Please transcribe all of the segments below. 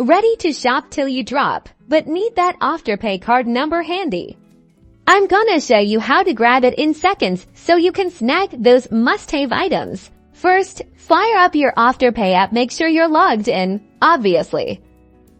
Ready to shop till you drop, but need that Afterpay card number handy. I'm gonna show you how to grab it in seconds so you can snag those must-have items. First, fire up your Afterpay app. Make sure you're logged in, obviously.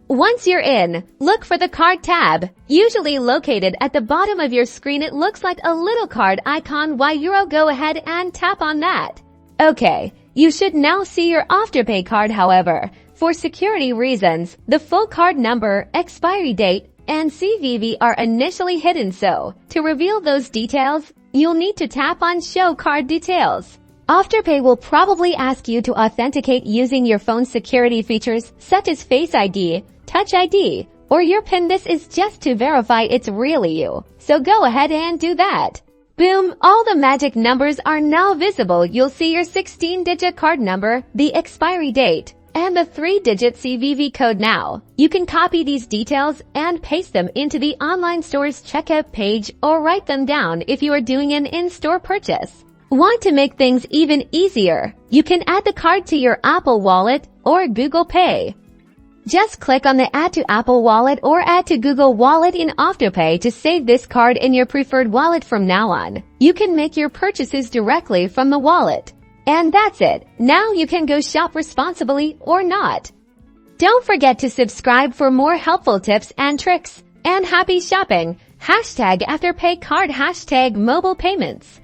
Once you're in, look for the card tab, usually located at the bottom of your screen. It looks like a little card icon. Go ahead and tap on that. Okay, you should now see your Afterpay card. However, for security reasons, the full card number, expiry date, and CVV are initially hidden. So, to reveal those details, you'll need to tap on Show Card Details. Afterpay will probably ask you to authenticate using your phone's security features such as Face ID, Touch ID, or your PIN. This is just to verify it's really you. So go ahead and do that. Boom! All the magic numbers are now visible. You'll see your 16-digit card number, the expiry date, and the 3-digit CVV code now. You can copy these details and paste them into the online store's checkout page or write them down if you are doing an in-store purchase. Want to make things even easier? You can add the card to your Apple Wallet or Google Pay. Just click on the Add to Apple Wallet or Add to Google Wallet in Afterpay to save this card in your preferred wallet from now on. You can make your purchases directly from the wallet. And that's it. Now you can go shop responsibly or not. Don't forget to subscribe for more helpful tips and tricks. And happy shopping! #AfterpayCard #mobile payments.